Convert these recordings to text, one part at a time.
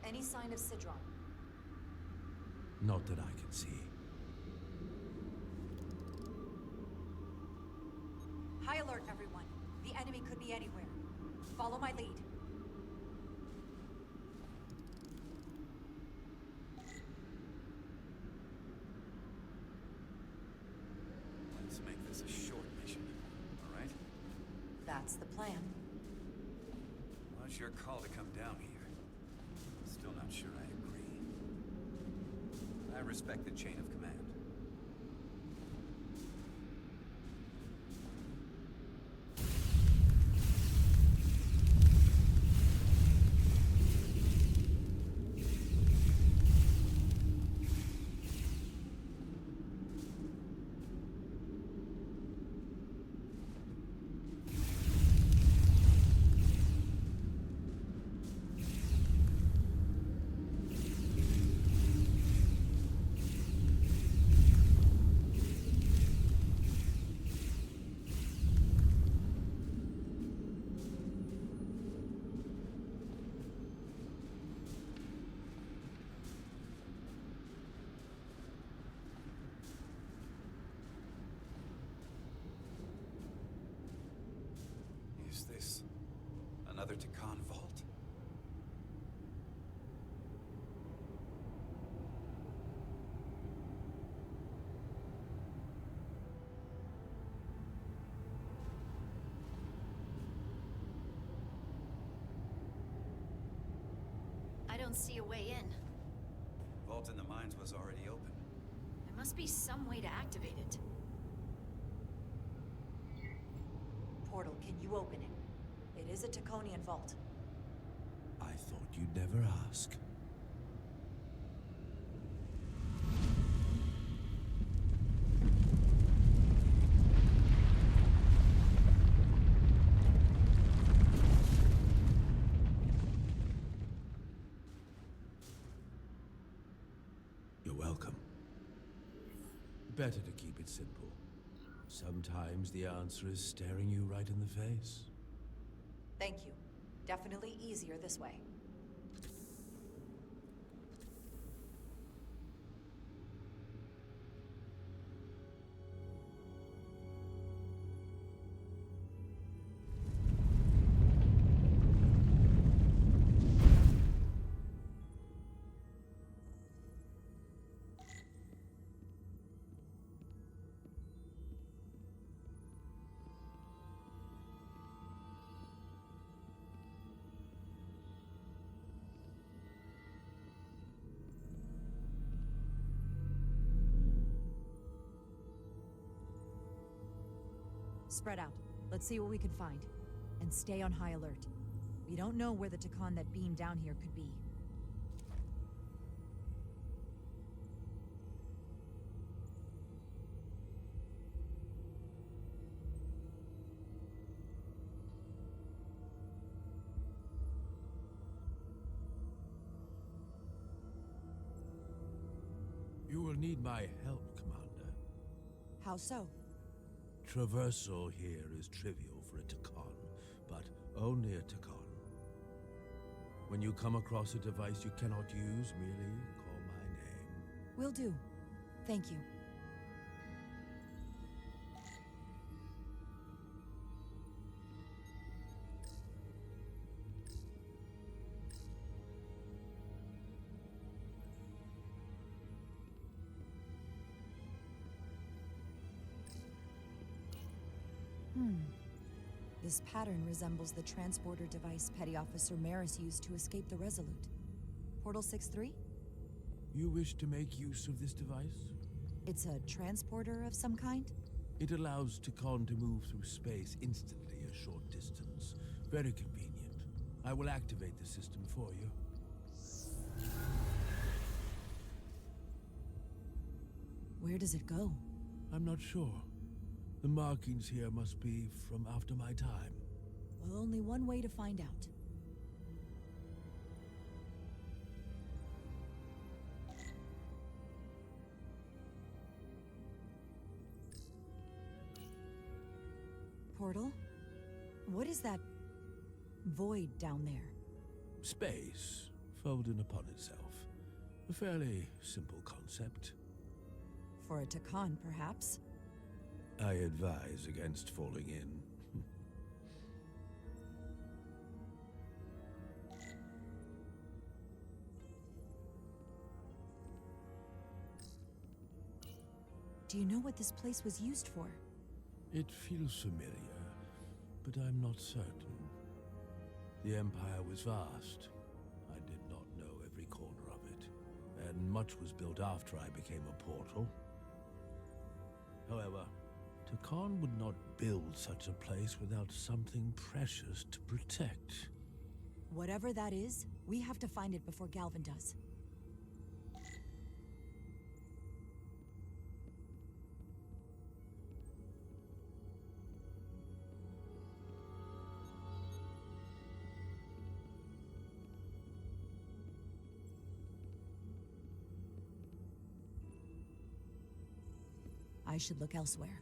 Any sign of Sidron? Not that I can see. High alert, everyone. The enemy could be anywhere. Follow my lead. Let's make this a short mission, all right? That's the plan. Well, it's your call to come down here. Still not sure I agree. I respect the chain of command. Is this another Takan vault? I don't see a way in. Vault in the mines was already open. There must be some way to activate it. Portal, can you open it? It is a Taconian vault. I thought you'd never ask. You're welcome. Better to keep it simple. Sometimes the answer is staring you right in the face. Thank you. Definitely easier this way. Spread out. Let's see what we can find. And stay on high alert. We don't know where the Takan that beamed down here could be. You will need my help, Commander. How so? Traversal here is trivial for a Takan, but only a Takan. When you come across a device you cannot use, merely call my name. Will do. Thank you. This pattern resembles the transporter device Petty Officer Maris used to escape the Resolute. Portal 6-3? You wish to make use of this device? It's a transporter of some kind? It allows Takan to move through space instantly a short distance. Very convenient. I will activate the system for you. Where does it go? I'm not sure. The markings here must be from after my time. Well, only one way to find out. Portal? What is that void down there? Space, unfolding upon itself. A fairly simple concept. For a Takan, perhaps? I advise against falling in. Do you know what this place was used for? It feels familiar, but I'm not certain. The Empire was vast. I did not know every corner of it, and much was built after I became a portal. However, Takan would not build such a place without something precious to protect. Whatever that is, we have to find it before Galvin does. I should look elsewhere.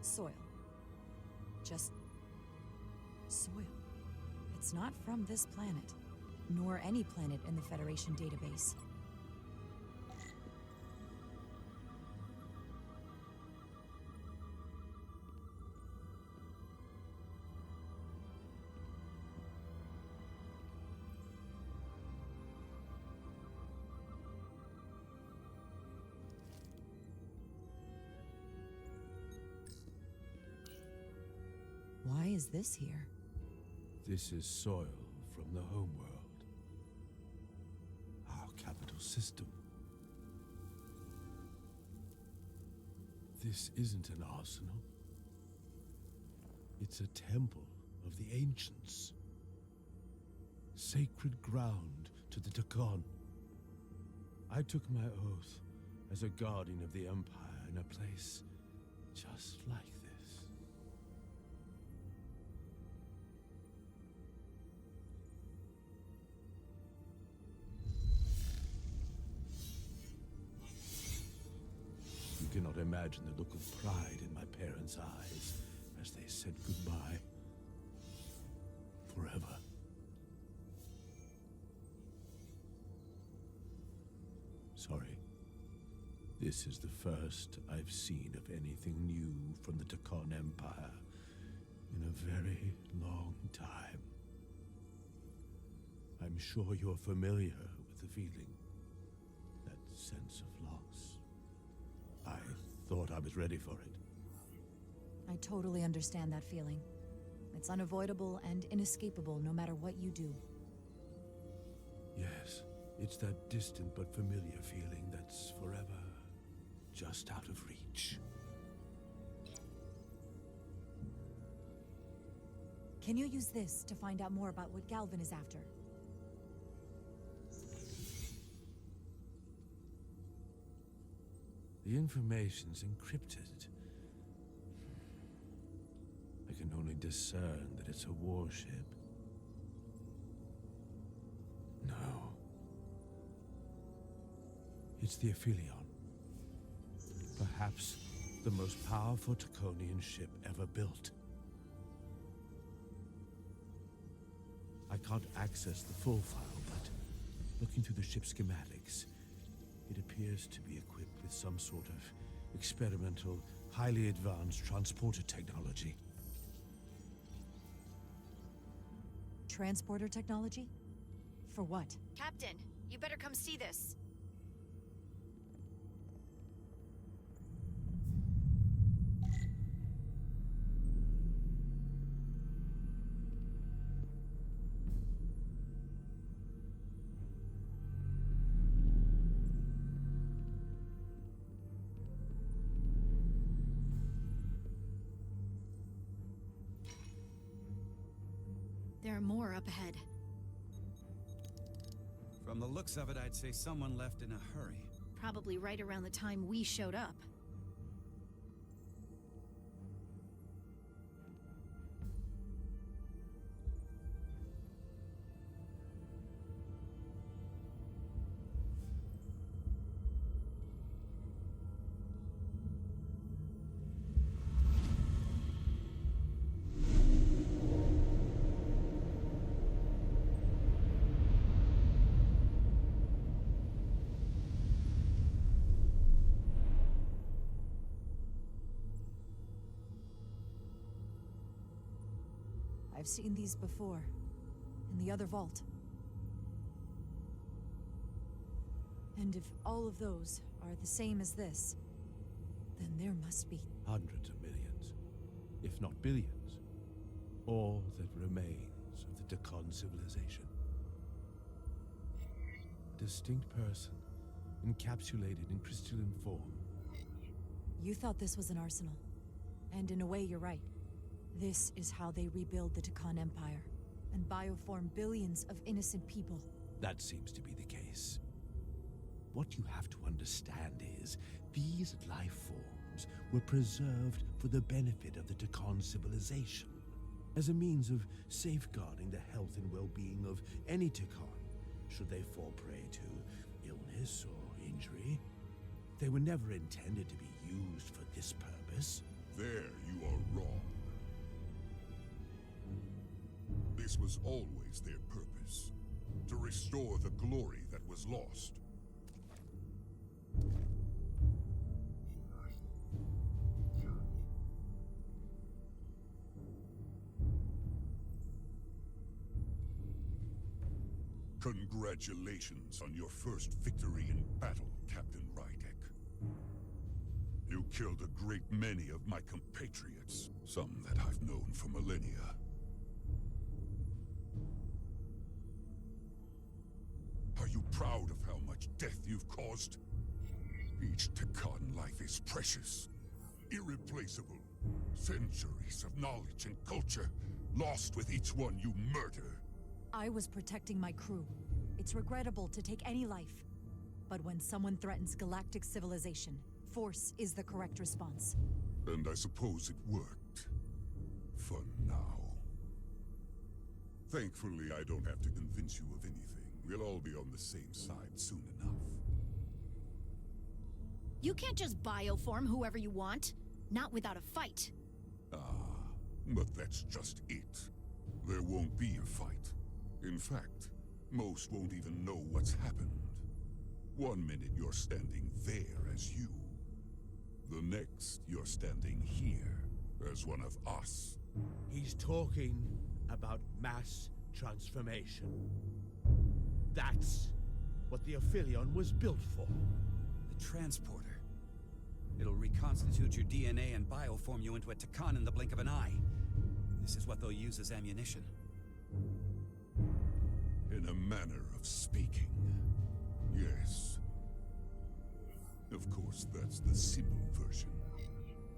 Soil. Just soil. It's not from this planet, nor any planet in the Federation database. Why is this here? This is soil from the homeworld. Our capital system. This isn't an arsenal. It's a temple of the ancients. Sacred ground to the Takan. I took my oath as a guardian of the Empire in a place just like this. You cannot imagine the look of pride in my parents' eyes as they said goodbye. Forever. Sorry. This is the first I've seen of anything new from the Takan Empire in a very long time. I'm sure you're familiar with the feeling, that sense of loss. I thought I was ready for it. I totally understand that feeling. It's unavoidable and inescapable no matter what you do. Yes, it's that distant but familiar feeling that's forever just out of reach. Can you use this to find out more about what Galvin is after? The information's encrypted. I can only discern that it's a warship. No. It's the Aphelion. Perhaps the most powerful Taconian ship ever built. I can't access the full file, but looking through the ship's schematics, it appears to be equipped with some sort of experimental, highly advanced transporter technology. Transporter technology? For what? Captain, you better come see this. There are more up ahead. From the looks of it, I'd say someone left in a hurry. Probably right around the time we showed up. I've seen these before. In the other vault. And if all of those are the same as this, then there must be... Hundreds of millions, if not billions. All that remains of the Tacon civilization. A distinct person, encapsulated in crystalline form. You thought this was an arsenal. And in a way, you're right. This is how they rebuild the Tacon Empire, and bioform billions of innocent people. That seems to be the case. What you have to understand is, these life forms were preserved for the benefit of the Tacon civilization, as a means of safeguarding the health and well-being of any Tacon, should they fall prey to illness or injury. They were never intended to be used for this purpose. There you are wrong. This was always their purpose, to restore the glory that was lost. Congratulations on your first victory in battle, Captain Rydek. You killed a great many of my compatriots, some that I've known for millennia. Are you proud of how much death you've caused? Each Tacon life is precious, irreplaceable. Centuries of knowledge and culture, lost with each one you murder. I was protecting my crew. It's regrettable to take any life. But when someone threatens galactic civilization, force is the correct response. And I suppose it worked. For now. Thankfully, I don't have to convince you of anything. We'll all be on the same side soon enough. You can't just bioform whoever you want. Not without a fight. Ah, but that's just it. There won't be a fight. In fact, most won't even know what's happened. One minute you're standing there as you. The next you're standing here as one of us. He's talking about mass transformation. That's what the Aphelion was built for. The transporter. It'll reconstitute your DNA and bioform you into a Tacon in the blink of an eye. This is what they'll use as ammunition. In a manner of speaking, yes. Of course, that's the simple version.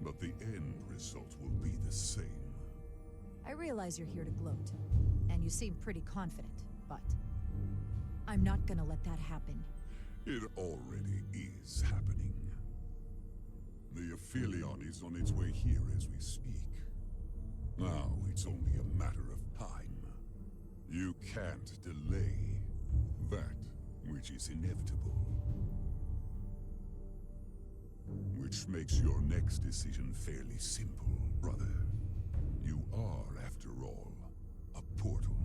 But the end result will be the same. I realize you're here to gloat, and you seem pretty confident, but I'm not gonna let that happen. It already is happening. The Aphelion is on its way here as we speak. Now it's only a matter of time. You can't delay that which is inevitable. Which makes your next decision fairly simple, brother. You are, after all, a portal.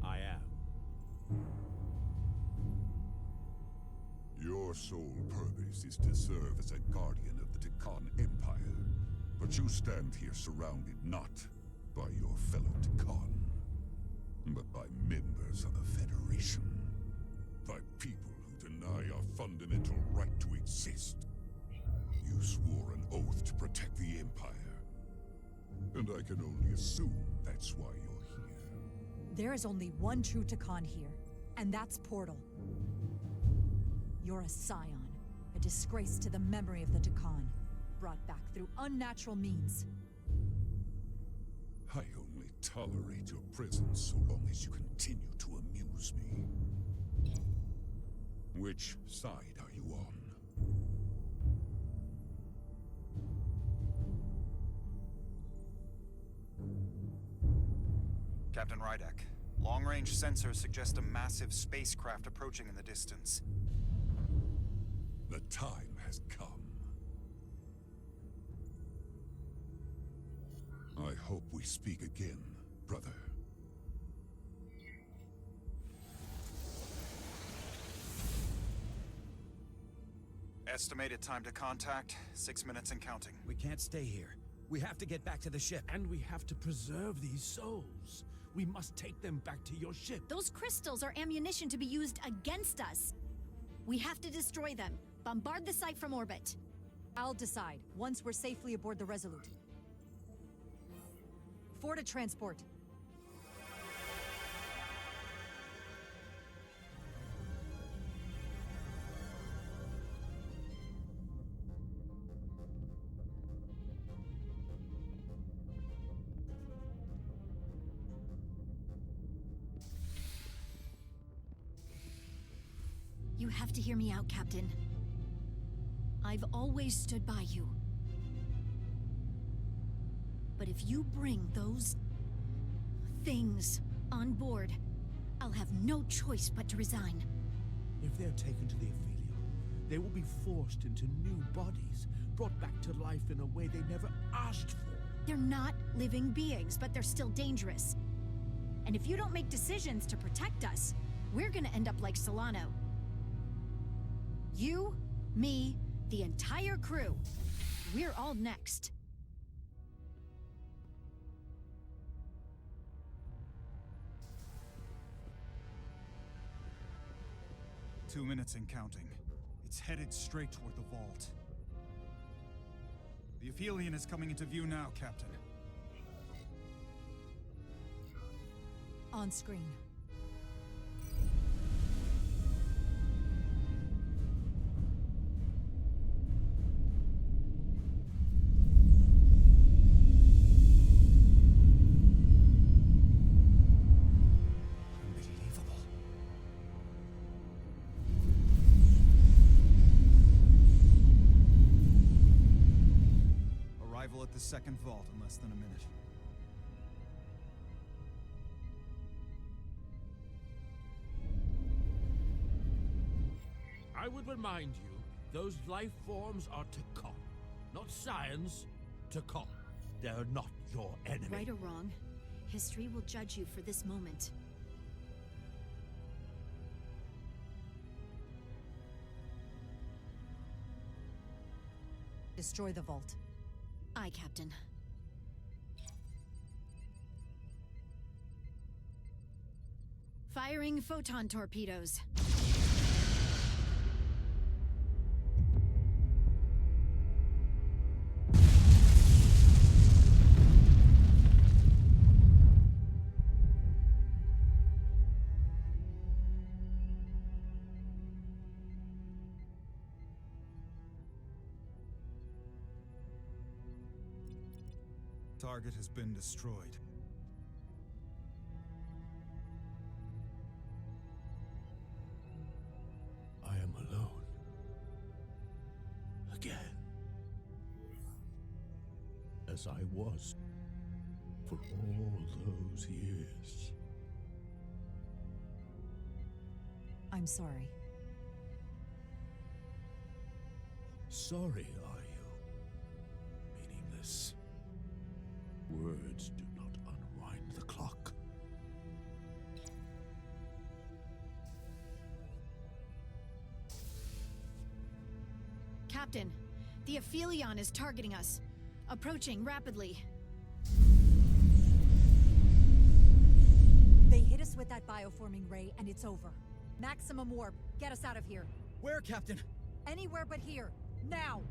I am. Your sole purpose is to serve as a guardian of the Tikan Empire. But you stand here surrounded not by your fellow Tikan, but by members of the Federation. By people who deny our fundamental right to exist. You swore an oath to protect the Empire. And I can only assume that's why you're here. There is only one true Tikan here, and that's Portal. You're a scion, a disgrace to the memory of the Tikan, brought back through unnatural means. I only tolerate your presence so long as you continue to amuse me. Which side are you on? Captain Rydek, long-range sensors suggest a massive spacecraft approaching in the distance. The time has come. I hope we speak again, brother. Estimated time to contact, 6 minutes and counting. We can't stay here. We have to get back to the ship. And we have to preserve these souls. We must take them back to your ship. Those crystals are ammunition to be used against us. We have to destroy them. Bombard the site from orbit. I'll decide, once we're safely aboard the Resolute. Forward to transport. You have to hear me out, Captain. I've always stood by you. But if you bring those things on board, I'll have no choice but to resign. If they're taken to the Aphelion, they will be forced into new bodies, brought back to life in a way they never asked for. They're not living beings, but they're still dangerous. And if you don't make decisions to protect us, we're gonna end up like Solano. You, me, the entire crew. We're all next. 2 minutes and counting. It's headed straight toward the vault. The Aphelion is coming into view now, Captain. On screen. Unbelievable. Arrival at the second vault in less than a minute. I would remind you, those life forms are Tikan, not science. Tikan. They're not your enemy. Right or wrong, history will judge you for this moment. Destroy the vault. Aye, Captain. Firing photon torpedoes. Target has been destroyed. I am alone. Again. as I was for all those years. I'm sorry. Sorry, are you? Meaningless. Words do not unwind the clock. Captain, the Aphelion is targeting us. Approaching rapidly. They hit us with that bioforming ray, and it's over. Maximum warp. Get us out of here. Where, Captain? Anywhere but here. Now!